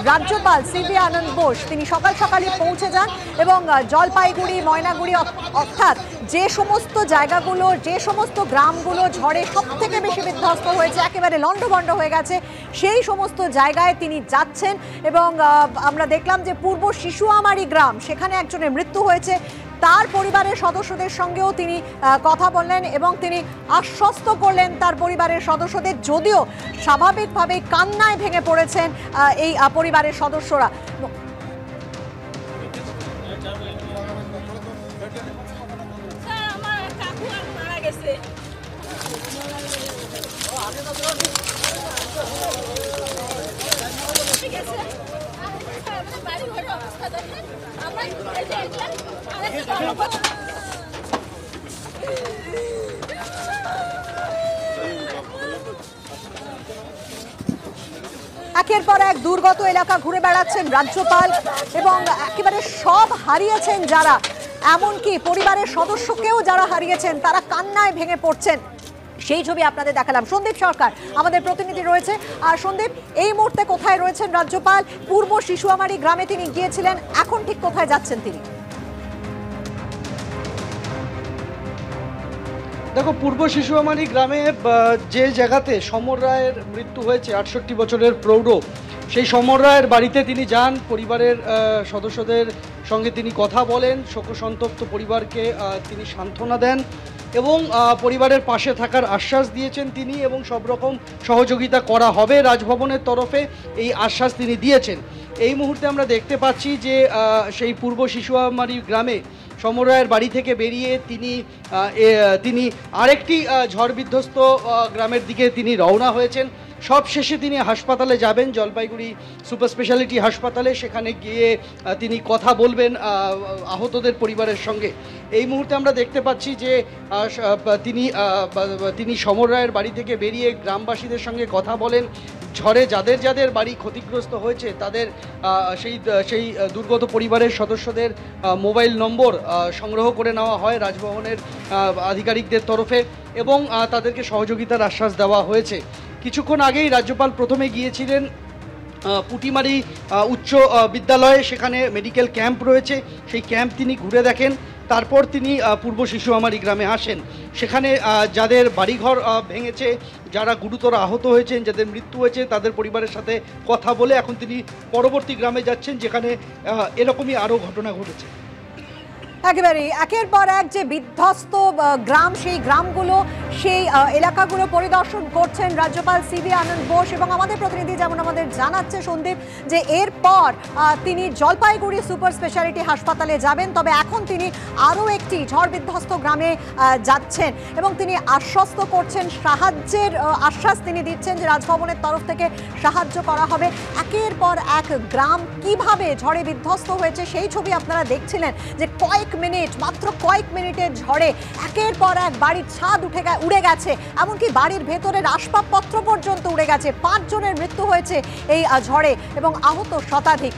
রাজ্যপাল সিভি আনন্দ বোস তিনি সকাল সকালই পৌঁছে যান এবং জলপাইগুড়ি ময়নাগুড়ি অর্থাৎ যে সমস্ত জায়গাগুলো যে সমস্ত গ্রামগুলো ঝড়ে সবথেকে বেশি বিধ্বস্ত হয়েছে, একেবারে লণ্ডভণ্ড হয়ে গেছে, সেই সমস্ত জায়গায় তিনি যাচ্ছেন। এবং আমরা দেখলাম যে পূর্ব শিশুয়ামারি গ্রাম, সেখানে একজনের মৃত্যু হয়েছে, তার পরিবারের সদস্যদের সঙ্গেও তিনি কথা বললেন এবং তিনি আশ্বস্ত করলেন তার পরিবারের সদস্যদের, যদিও স্বাভাবিকভাবেই কান্নায় ভেঙে পড়েছেন এই পরিবারের সদস্যরা। একের পর এক দুর্গত এলাকা ঘুরে বেড়াচ্ছেন রাজ্যপাল এবং একেবারে সব হারিয়েছেন যারা, এমনকি পরিবারের সদস্যকেও যারা হারিয়েছেন তারা কান্নায় ভেঙে পড়ছেন। সেই ছবি আপনাদের দেখালাম। সন্দীপ সরকার আমাদের প্রতিনিধি রয়েছে। আর সন্দীপ, এই মুহূর্তে কোথায় রয়েছেন রাজ্যপাল? পূর্ব শিশুয়ামারি গ্রামে তিনি গিয়েছিলেন, এখন ঠিক কোথায় যাচ্ছেন তিনি? দেখো, পূর্ব শিশুয়ামারি গ্রামে যে জায়গাতে সমর রায়ের মৃত্যু হয়েছে, ৬৮ বছরের প্রৌঢ়, সেই সমর রায়ের বাড়িতে তিনি যান, পরিবারের সদস্যদের সঙ্গে তিনি কথা বলেন, শোকসন্তপ্ত পরিবারকে তিনি সান্ত্বনা দেন এবং পরিবারের পাশে থাকার আশ্বাস দিয়েছেন তিনি, এবং সব রকম সহযোগিতা করা হবে রাজভবনের তরফে, এই আশ্বাস তিনি দিয়েছেন। এই মুহূর্তে আমরা দেখতে পাচ্ছি যে সেই পূর্ব শিশুয়ামারি গ্রামে সমর রায়ের বাড়ি থেকে বেরিয়ে তিনি আরেকটি ঝড় বিধ্বস্ত গ্রামের দিকে তিনি রওনা হয়েছেন। সব শেষে তিনি হাসপাতালে যাবেন, জলপাইগুড়ি সুপার স্পেশালিটি হাসপাতালে, সেখানে গিয়ে তিনি কথা বলবেন আহতদের পরিবারের সঙ্গে। এই মুহূর্তে আমরা দেখতে পাচ্ছি যে তিনি সমর রায়ের বাড়ি থেকে বেরিয়ে গ্রামবাসীদের সঙ্গে কথা বলেন, ঝড়ে যাদের যাদের বাড়ি ক্ষতিগ্রস্ত হয়েছে তাদের সেই দুর্গত পরিবারের সদস্যদের মোবাইল নম্বর সংগ্রহ করে নেওয়া হয় রাজভবনের আধিকারিকদের তরফে এবং তাদেরকে সহযোগিতার আশ্বাস দেওয়া হয়েছে। কিছুক্ষণ আগেই রাজ্যপাল প্রথমে গিয়েছিলেন পুটিমারি উচ্চ বিদ্যালয়ে, সেখানে মেডিকেল ক্যাম্প রয়েছে, সেই ক্যাম্প তিনি ঘুরে দেখেন। তারপর তিনি পূর্ব শিশুয়ামারি গ্রামে আসেন, সেখানে যাদের বাড়িঘর ভেঙেছে, যারা গুরুতর আহত হয়েছেন, যাদের মৃত্যু হয়েছে, তাদের পরিবারের সাথে কথা বলে এখন তিনি পরবর্তী গ্রামে যাচ্ছেন, যেখানে এরকমই আরও ঘটনা ঘটেছে। একেবারেই একের পর এক যে বিধ্বস্ত গ্রাম, সেই গ্রামগুলো, সেই এলাকাগুলো পরিদর্শন করছেন রাজ্যপাল সিভি আনন্দ বোস এবং আমাদের প্রতিনিধি যেমন আমাদের জানাচ্ছে সন্দীপ যে এরপর তিনি জলপাইগুড়ি সুপার স্পেশালিটি হাসপাতালে যাবেন। তবে এখন তিনি আরও একটি ঝড় বিধ্বস্ত গ্রামে যাচ্ছেন এবং তিনি আশ্বস্ত করছেন, সাহায্যের আশ্বাস তিনি দিচ্ছেন যে রাজভবনের তরফ থেকে সাহায্য করা হবে। একের পর এক গ্রাম কিভাবে ঝড়ে বিধ্বস্ত হয়েছে সেই ছবি আপনারা দেখছিলেন, যে মাত্র কয়েক মিনিটের ঝড়ে একের পর এক বাড়ির ছাদ উড়ে গেছে, এমনকি বাড়ির ভেতরের আসবাবপত্র পর্যন্ত উড়ে গেছে। ৫ জনের মৃত্যু হয়েছে এই ঝড়ে এবং আহত শতাধিক।